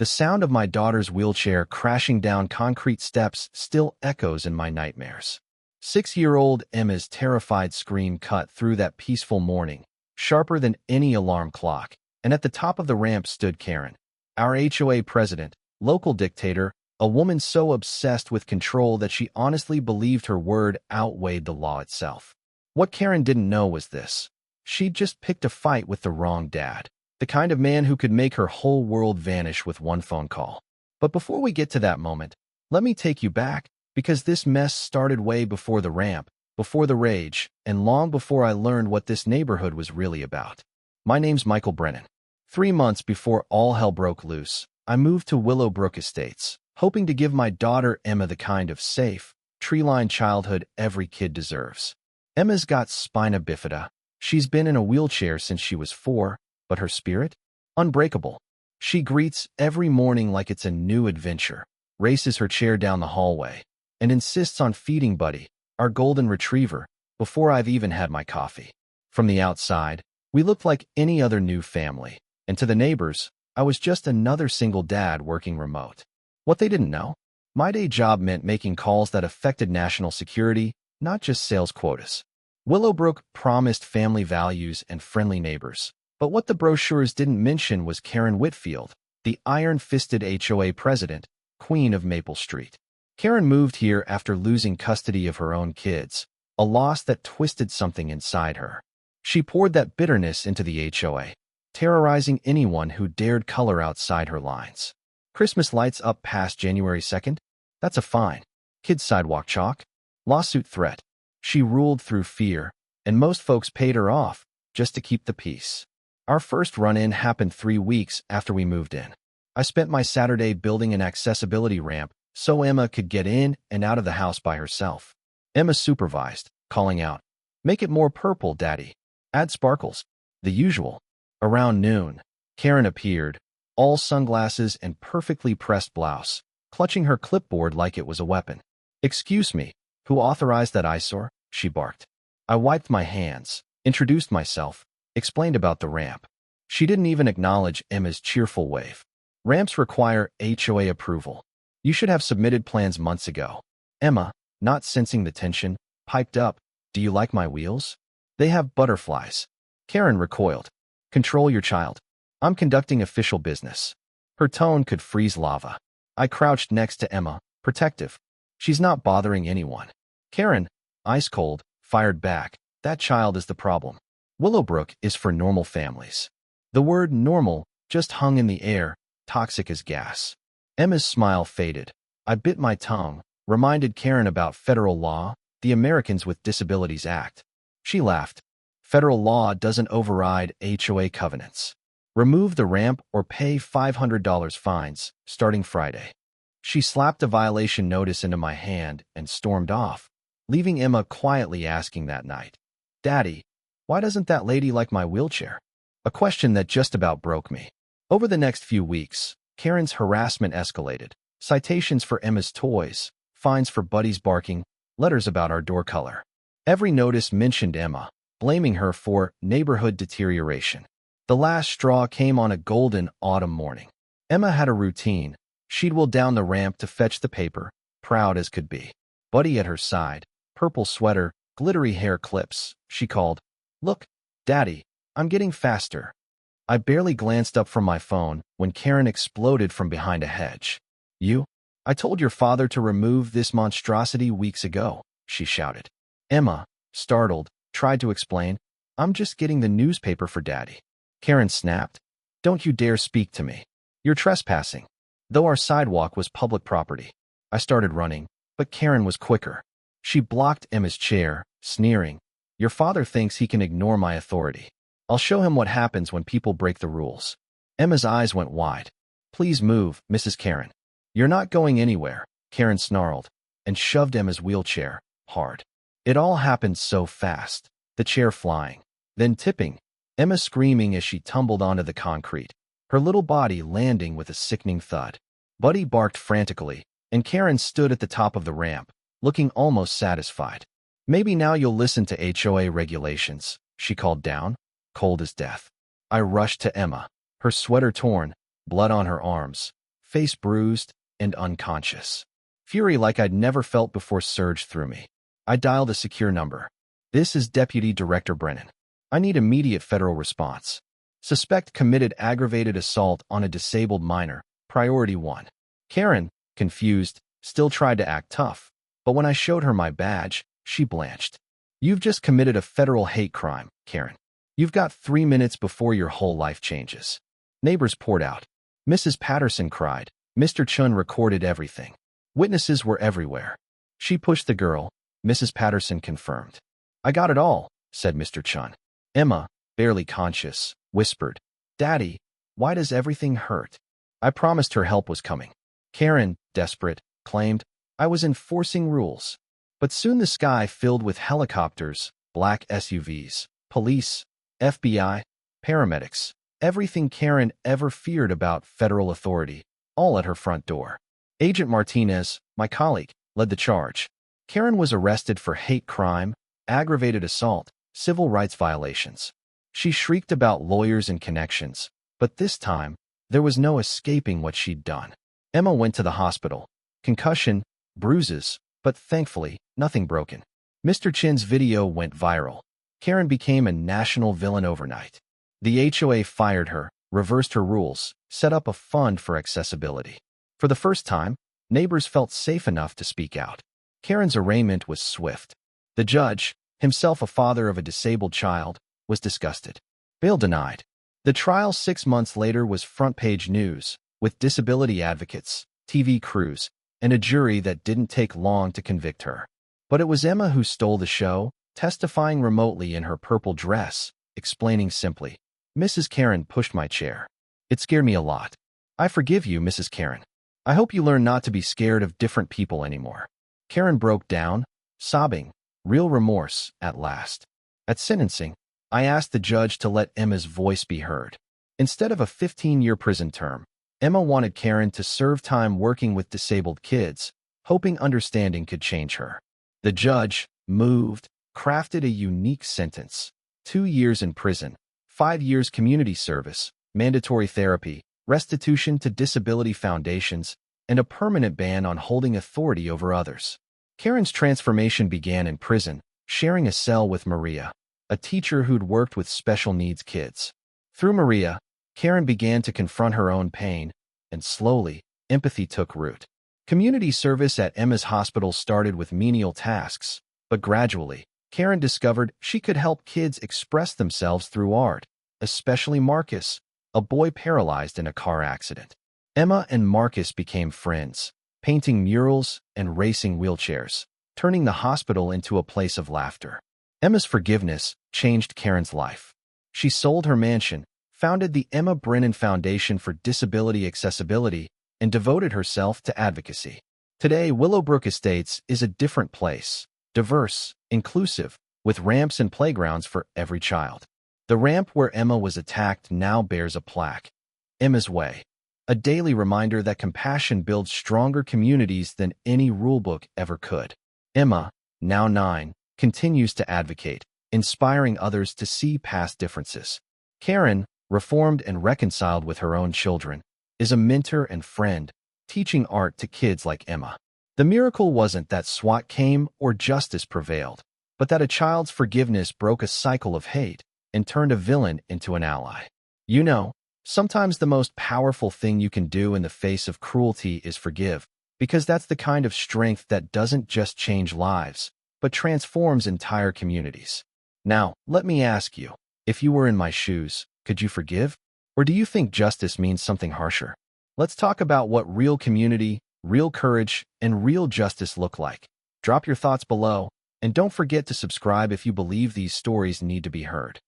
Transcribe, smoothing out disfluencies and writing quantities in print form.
The sound of my daughter's wheelchair crashing down concrete steps still echoes in my nightmares. 6-year-old Emma's terrified scream cut through that peaceful morning, sharper than any alarm clock, and at the top of the ramp stood Karen, our HOA president, local dictator, a woman so obsessed with control that she honestly believed her word outweighed the law itself. What Karen didn't know was this. She'd just picked a fight with the wrong dad, the kind of man who could make her whole world vanish with one phone call. But before we get to that moment, let me take you back, because this mess started way before the ramp, before the rage, and long before I learned what this neighborhood was really about. My name's Michael Brennan. 3 months before all hell broke loose, I moved to Willowbrook Estates, hoping to give my daughter Emma the kind of safe, tree-lined childhood every kid deserves. Emma's got spina bifida. She's been in a wheelchair since she was 4, but her spirit? Unbreakable. She greets every morning like it's a new adventure, races her chair down the hallway, and insists on feeding Buddy, our golden retriever, before I've even had my coffee. From the outside, we looked like any other new family, and to the neighbors, I was just another single dad working remote. What they didn't know? My day job meant making calls that affected national security, not just sales quotas. Willowbrook promised family values and friendly neighbors, but what the brochures didn't mention was Karen Whitfield, the iron-fisted HOA president, queen of Maple Street. Karen moved here after losing custody of her own kids, a loss that twisted something inside her. She poured that bitterness into the HOA, terrorizing anyone who dared color outside her lines. Christmas lights up past January 2nd? That's a fine. Kids sidewalk chalk? Lawsuit threat. She ruled through fear, and most folks paid her off just to keep the peace. Our first run-in happened 3 weeks after we moved in. I spent my Saturday building an accessibility ramp so Emma could get in and out of the house by herself. Emma supervised, calling out, "Make it more purple, Daddy. Add sparkles." The usual. Around noon, Karen appeared, all sunglasses and perfectly pressed blouse, clutching her clipboard like it was a weapon. "Excuse me, who authorized that eyesore?" she barked. I wiped my hands, introduced myself, explained about the ramp. She didn't even acknowledge Emma's cheerful wave. "Ramps require HOA approval. You should have submitted plans months ago." Emma, not sensing the tension, piped up, "Do you like my wheels? They have butterflies." Karen recoiled. "Control your child. I'm conducting official business." Her tone could freeze lava. I crouched next to Emma, protective. "She's not bothering anyone." Karen, ice cold, fired back, "That child is the problem. Willowbrook is for normal families." The word normal just hung in the air, toxic as gas. Emma's smile faded. I bit my tongue, reminded Karen about federal law, the Americans with Disabilities Act. She laughed. "Federal law doesn't override HOA covenants. Remove the ramp or pay $500 fines, starting Friday." She slapped a violation notice into my hand and stormed off, leaving Emma quietly asking that night, "Daddy, why doesn't that lady like my wheelchair?" A question that just about broke me. Over the next few weeks, Karen's harassment escalated. Citations for Emma's toys, fines for Buddy's barking, letters about our door color. Every notice mentioned Emma, blaming her for neighborhood deterioration. The last straw came on a golden autumn morning. Emma had a routine. She'd wheel down the ramp to fetch the paper, proud as could be. Buddy at her side, purple sweater, glittery hair clips. She called, "Look, Daddy, I'm getting faster." I barely glanced up from my phone when Karen exploded from behind a hedge. "You? I told your father to remove this monstrosity weeks ago," she shouted. Emma, startled, tried to explain, "I'm just getting the newspaper for Daddy." Karen snapped, "Don't you dare speak to me. You're trespassing." Though our sidewalk was public property, I started running, but Karen was quicker. She blocked Emma's chair, sneering, "Your father thinks he can ignore my authority. I'll show him what happens when people break the rules." Emma's eyes went wide. "Please move, Mrs. Karen." "You're not going anywhere," Karen snarled, and shoved Emma's wheelchair, hard. It all happened so fast, the chair flying, then tipping, Emma screaming as she tumbled onto the concrete, her little body landing with a sickening thud. Buddy barked frantically, and Karen stood at the top of the ramp, looking almost satisfied. "Maybe now you'll listen to HOA regulations," she called down, cold as death. I rushed to Emma, her sweater torn, blood on her arms, face bruised and unconscious. Fury like I'd never felt before surged through me. I dialed a secure number. "This is Deputy Director Brennan. I need immediate federal response. Suspect committed aggravated assault on a disabled minor. Priority 1. Karen, confused, still tried to act tough, but when I showed her my badge, she blanched. "You've just committed a federal hate crime, Karen. You've got 3 minutes before your whole life changes." Neighbors poured out. Mrs. Patterson cried. Mr. Chun recorded everything. Witnesses were everywhere. She pushed the girl. Mrs. Patterson confirmed. "I got it all," said Mr. Chun. Emma, barely conscious, whispered, "Daddy, why does everything hurt?" I promised her help was coming. Karen, desperate, claimed, "I was enforcing rules." But soon the sky filled with helicopters, black SUVs, police, FBI, paramedics, everything Karen ever feared about federal authority, all at her front door. Agent Martinez, my colleague, led the charge. Karen was arrested for hate crime, aggravated assault, civil rights violations. She shrieked about lawyers and connections, but this time, there was no escaping what she'd done. Emma went to the hospital. Concussion, bruises, but thankfully, nothing broken. Mr. Chin's video went viral. Karen became a national villain overnight. The HOA fired her, reversed her rules, set up a fund for accessibility. For the first time, neighbors felt safe enough to speak out. Karen's arraignment was swift. The judge, himself a father of a disabled child, was disgusted. Bail denied. The trial 6 months later was front-page news, with disability advocates, TV crews, and a jury that didn't take long to convict her. But it was Emma who stole the show, testifying remotely in her purple dress, explaining simply, "Mrs. Karen pushed my chair. It scared me a lot. I forgive you, Mrs. Karen. I hope you learn not to be scared of different people anymore." Karen broke down, sobbing, real remorse at last. At sentencing, I asked the judge to let Emma's voice be heard. Instead of a 15-year prison term, Emma wanted Karen to serve time working with disabled kids, hoping understanding could change her. The judge, moved, crafted a unique sentence: 2 years in prison, 5 years community service, mandatory therapy, restitution to disability foundations, and a permanent ban on holding authority over others. Karen's transformation began in prison, sharing a cell with Maria, a teacher who'd worked with special needs kids. Through Maria, Karen began to confront her own pain, and slowly, empathy took root. Community service at Emma's hospital started with menial tasks, but gradually, Karen discovered she could help kids express themselves through art, especially Marcus, a boy paralyzed in a car accident. Emma and Marcus became friends, painting murals and racing wheelchairs, turning the hospital into a place of laughter. Emma's forgiveness changed Karen's life. She sold her mansion, founded the Emma Brennan Foundation for Disability Accessibility, and devoted herself to advocacy. Today, Willowbrook Estates is a different place, diverse, inclusive, with ramps and playgrounds for every child. The ramp where Emma was attacked now bears a plaque, "Emma's Way," a daily reminder that compassion builds stronger communities than any rulebook ever could. Emma, now 9, continues to advocate, inspiring others to see past differences. Karen, reformed and reconciled with her own children, is a mentor and friend, teaching art to kids like Emma. The miracle wasn't that SWAT came or justice prevailed, but that a child's forgiveness broke a cycle of hate and turned a villain into an ally. You know, sometimes the most powerful thing you can do in the face of cruelty is forgive, because that's the kind of strength that doesn't just change lives, but transforms entire communities. Now, let me ask you, if you were in my shoes, could you forgive? Or do you think justice means something harsher? Let's talk about what real community, real courage, and real justice look like. Drop your thoughts below, and don't forget to subscribe if you believe these stories need to be heard.